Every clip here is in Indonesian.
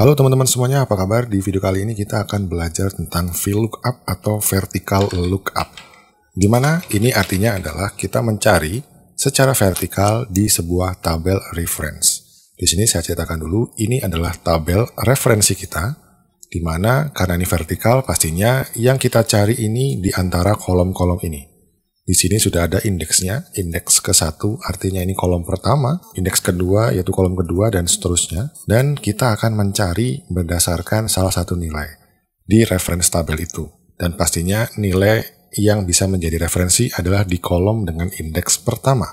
Halo teman-teman semuanya, apa kabar? Di video kali ini kita akan belajar tentang VLOOKUP atau Vertical Lookup. Dimana ini artinya adalah kita mencari secara vertikal di sebuah tabel reference. Di sini saya ceritakan dulu, ini adalah tabel referensi kita, dimana karena ini vertikal pastinya yang kita cari ini di antara kolom-kolom ini. Di sini sudah ada indeksnya, indeks ke-1 artinya ini kolom pertama, indeks kedua yaitu kolom kedua dan seterusnya. Dan kita akan mencari berdasarkan salah satu nilai di reference tabel itu. Dan pastinya nilai yang bisa menjadi referensi adalah di kolom dengan indeks pertama.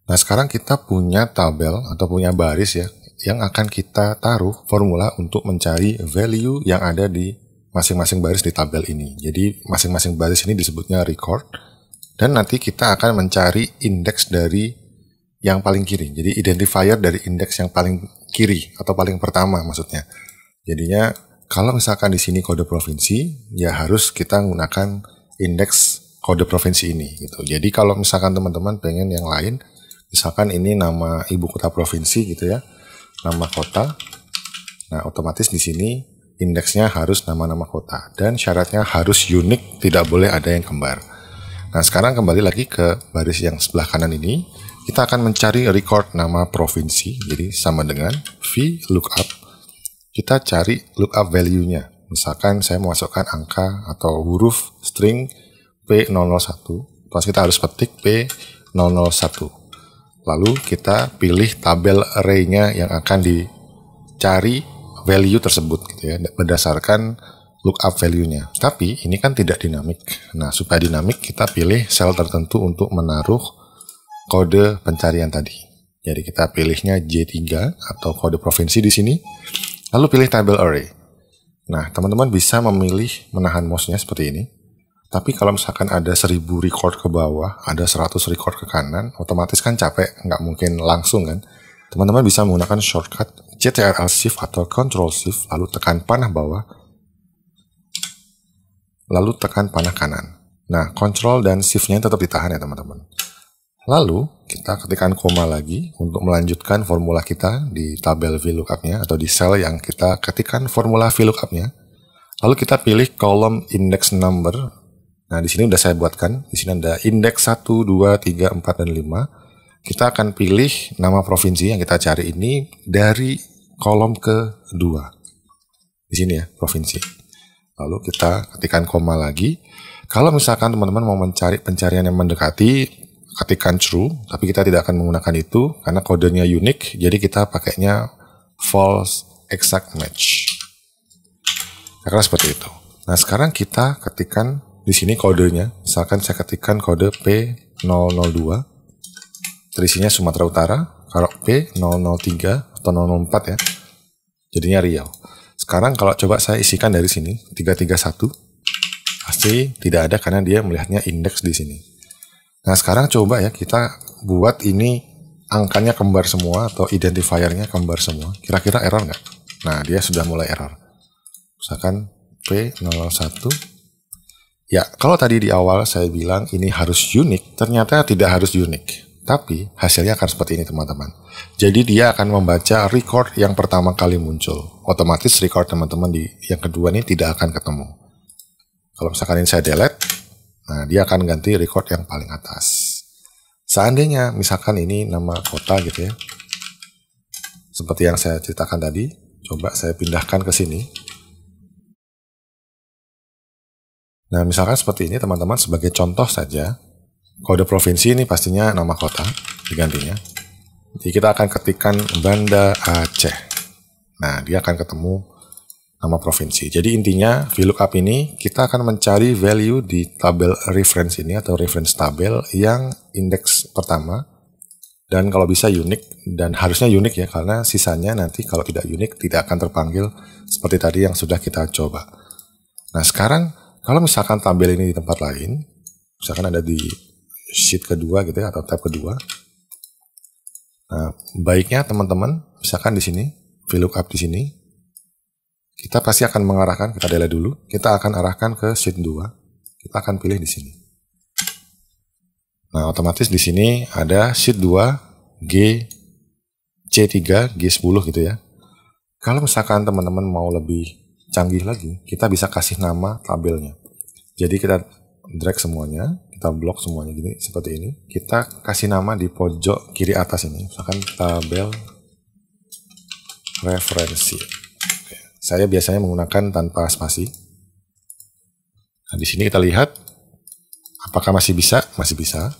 Nah sekarang kita punya tabel atau punya baris ya, yang akan kita taruh formula untuk mencari value yang ada di masing-masing baris di tabel ini. Jadi masing-masing baris ini disebutnya record. Dan nanti kita akan mencari indeks dari yang paling kiri. Jadi identifier dari indeks yang paling kiri atau paling pertama maksudnya. Jadinya kalau misalkan di sini kode provinsi, ya harus kita menggunakan indeks kode provinsi ini gitu. Jadi kalau misalkan teman-teman pengen yang lain, misalkan ini nama ibu kota provinsi gitu ya, nama kota. Nah, otomatis di sini indeksnya harus nama-nama kota dan syaratnya harus unik, tidak boleh ada yang kembar. Nah sekarang kembali lagi ke baris yang sebelah kanan ini, kita akan mencari record nama provinsi, jadi sama dengan VLOOKUP, kita cari lookup value-nya. Misalkan saya memasukkan angka atau huruf string P001, terus kita harus petik P001. Lalu kita pilih tabel array-nya yang akan dicari value tersebut gitu ya, berdasarkan lookup value-nya. Tapi ini kan tidak dinamik. Nah, supaya dinamik kita pilih sel tertentu untuk menaruh kode pencarian tadi. Jadi kita pilihnya J3 atau kode provinsi di sini. Lalu pilih tabel array. Nah, teman-teman bisa memilih menahan mouse-nya seperti ini. Tapi kalau misalkan ada 1000 record ke bawah, ada 100 record ke kanan, otomatis kan capek, nggak mungkin langsung kan. Teman-teman bisa menggunakan shortcut Ctrl Shift atau Ctrl Shift, lalu tekan panah bawah, lalu tekan panah kanan. Nah, Ctrl dan Shift-nya tetap ditahan ya teman-teman. Lalu, kita ketikkan koma lagi untuk melanjutkan formula kita di tabel VLOOKUP-nya atau di sel yang kita ketikkan formula VLOOKUP-nya. Lalu kita pilih kolom index number. Nah, di sini udah saya buatkan. Di sini ada indeks 1, 2, 3, 4, dan 5. Kita akan pilih nama provinsi yang kita cari ini dari kolom kedua. Di sini ya, provinsi. Lalu kita ketikkan koma lagi. Kalau misalkan teman-teman mau mencari pencarian yang mendekati, ketikkan true, tapi kita tidak akan menggunakan itu karena kodenya unik, jadi kita pakainya false exact match. Karena seperti itu. Nah, sekarang kita ketikkan di sini kodenya. Misalkan saya ketikkan kode P002, terisinya Sumatera Utara. Kalau P003 atau 004 ya, jadinya Riau. Sekarang kalau coba saya isikan dari sini 331, pasti tidak ada karena dia melihatnya indeks di sini. Nah sekarang coba ya kita buat ini angkanya kembar semua atau identifiernya kembar semua. Kira-kira error nggak? Nah dia sudah mulai error. Misalkan P01. Ya kalau tadi di awal saya bilang ini harus unik, ternyata tidak harus unik. Tapi hasilnya akan seperti ini teman-teman. Jadi dia akan membaca record yang pertama kali muncul. Otomatis record teman-teman di yang kedua ini tidak akan ketemu. Kalau misalkan ini saya delete, nah dia akan ganti record yang paling atas. Seandainya misalkan ini nama kota gitu ya. Seperti yang saya ceritakan tadi, coba saya pindahkan ke sini. Nah misalkan seperti ini teman-teman, sebagai contoh saja. Kode provinsi ini pastinya nama kota digantinya. Jadi kita akan ketikkan Banda Aceh. Nah, dia akan ketemu nama provinsi. Jadi intinya VLOOKUP ini kita akan mencari value di tabel reference ini atau reference tabel yang indeks pertama. Dan kalau bisa unik, dan harusnya unik ya, karena sisanya nanti kalau tidak unik tidak akan terpanggil seperti tadi yang sudah kita coba. Nah, sekarang kalau misalkan tabel ini di tempat lain, misalkan ada di sheet kedua gitu ya, atau tab kedua. Nah, baiknya teman-teman, misalkan di sini, VLOOKUP di sini, kita pasti akan mengarahkan, kita delete dulu, kita akan arahkan ke sheet 2, kita akan pilih di sini. Nah, otomatis di sini ada sheet 2, G, C3, G10 gitu ya. Kalau misalkan teman-teman mau lebih canggih lagi, kita bisa kasih nama tabelnya. Jadi kita drag semuanya, kita blok semuanya gini seperti ini. Kita kasih nama di pojok kiri atas ini, misalkan tabel referensi. Saya biasanya menggunakan tanpa spasi. Nah, di sini kita lihat apakah masih bisa? Masih bisa.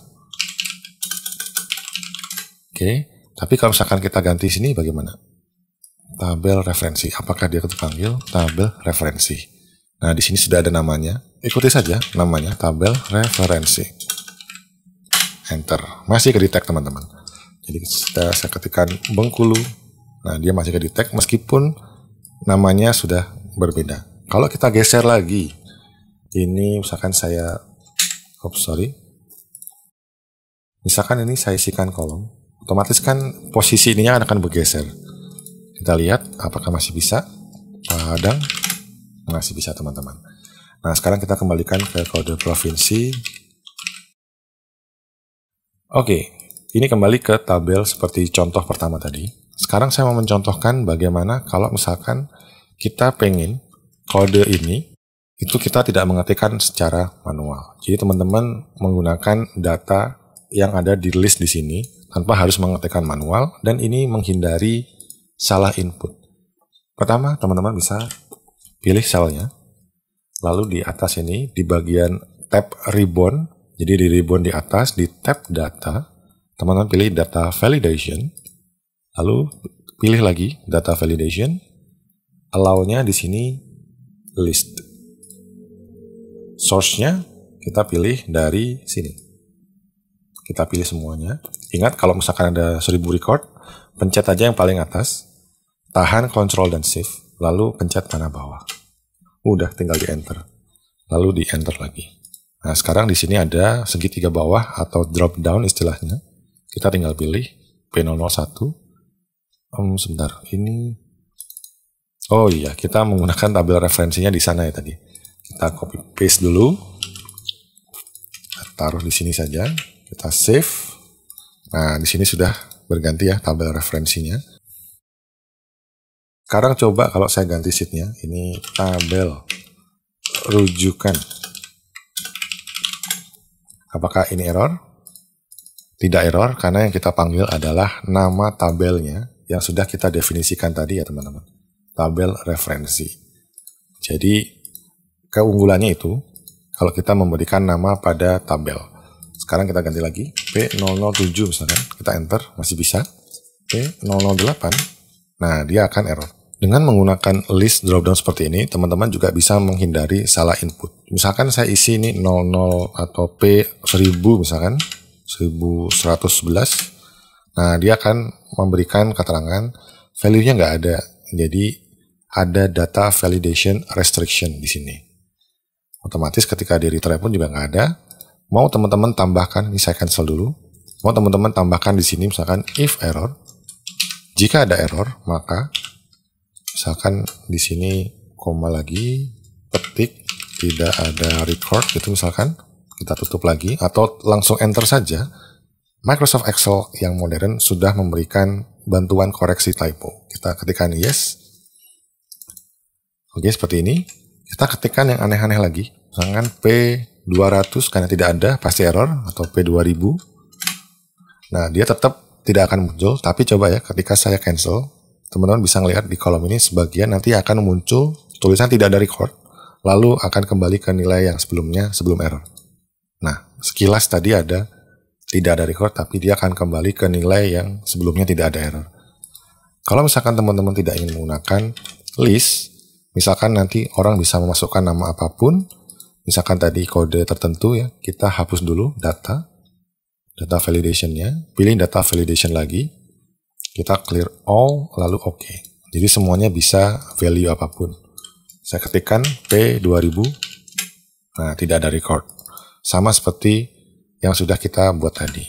Oke, tapi kalau misalkan kita ganti sini bagaimana? Tabel referensi. Apakah dia terpanggil tabel referensi? Nah, di sini sudah ada namanya. Ikuti saja namanya tabel referensi. Enter. Masih ke detect teman-teman. Jadi saya ketikkan Bengkulu. Nah, dia masih ke detect meskipun namanya sudah berbeda. Kalau kita geser lagi, ini misalkan saya, misalkan ini saya isikan kolom, otomatis kan posisi ininya akan bergeser. Kita lihat apakah masih bisa. Padang masih bisa teman-teman. Nah, sekarang kita kembalikan ke kode provinsi. Oke, ini kembali ke tabel seperti contoh pertama tadi. Sekarang saya mau mencontohkan bagaimana kalau misalkan kita pengen kode ini itu kita tidak mengetikkan secara manual. Jadi teman-teman menggunakan data yang ada di list di sini tanpa harus mengetikkan manual, dan ini menghindari salah input. Pertama, teman-teman bisa pilih selnya, lalu di atas ini di bagian tab ribbon, jadi di ribbon di atas di tab data, teman-teman pilih data validation, lalu pilih lagi data validation, allow-nya di sini list, source-nya kita pilih dari sini, kita pilih semuanya. Ingat kalau misalkan ada 1000 record, pencet aja yang paling atas, tahan Ctrl dan Shift, lalu pencet panah bawah. Udah, tinggal di enter. Lalu di enter lagi. Nah, sekarang di sini ada segitiga bawah atau drop down istilahnya. Kita tinggal pilih P001. Sebentar, ini. Oh iya, kita menggunakan tabel referensinya di sana ya tadi. Kita copy paste dulu. Taruh di sini saja. Kita save. Nah, di sini sudah berganti ya tabel referensinya. Sekarang coba kalau saya ganti sheet-nya, ini tabel rujukan. Apakah ini error? Tidak error, karena yang kita panggil adalah nama tabelnya yang sudah kita definisikan tadi ya teman-teman. Tabel referensi. Jadi keunggulannya itu, kalau kita memberikan nama pada tabel. Sekarang kita ganti lagi, P007 misalkan, kita enter, masih bisa. P008, nah dia akan error. Dengan menggunakan list dropdown seperti ini, teman-teman juga bisa menghindari salah input. Misalkan saya isi ini 00 atau P1000 misalkan, 1111. Nah, dia akan memberikan keterangan value-nya nggak ada. Jadi ada data validation restriction di sini. Otomatis ketika di retry pun juga nggak ada. Mau teman-teman tambahkan, ini saya cancel dulu. Mau teman-teman tambahkan di sini misalkan if error. Jika ada error, maka misalkan di sini koma lagi, petik tidak ada record gitu misalkan, kita tutup lagi atau langsung enter saja. Microsoft Excel yang modern sudah memberikan bantuan koreksi typo. Kita ketikkan yes. Oke, seperti ini. Kita ketikkan yang aneh-aneh lagi. Misalkan P200 karena tidak ada, pasti error, atau P2000. Nah, dia tetap tidak akan muncul, tapi coba ya ketika saya cancel, teman-teman bisa melihat di kolom ini sebagian nanti akan muncul tulisan tidak ada record, lalu akan kembali ke nilai yang sebelumnya sebelum error. Nah, sekilas tadi ada tidak ada record, tapi dia akan kembali ke nilai yang sebelumnya tidak ada error. Kalau misalkan teman-teman tidak ingin menggunakan list, misalkan nanti orang bisa memasukkan nama apapun, misalkan tadi kode tertentu ya, kita hapus dulu data validation-nya, pilih data validation lagi, kita clear all, lalu OK. Jadi semuanya bisa value apapun. Saya ketikkan P2000, nah tidak ada record. Sama seperti yang sudah kita buat tadi.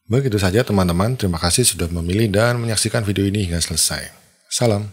Begitu saja teman-teman, terima kasih sudah memilih dan menyaksikan video ini hingga selesai. Salam.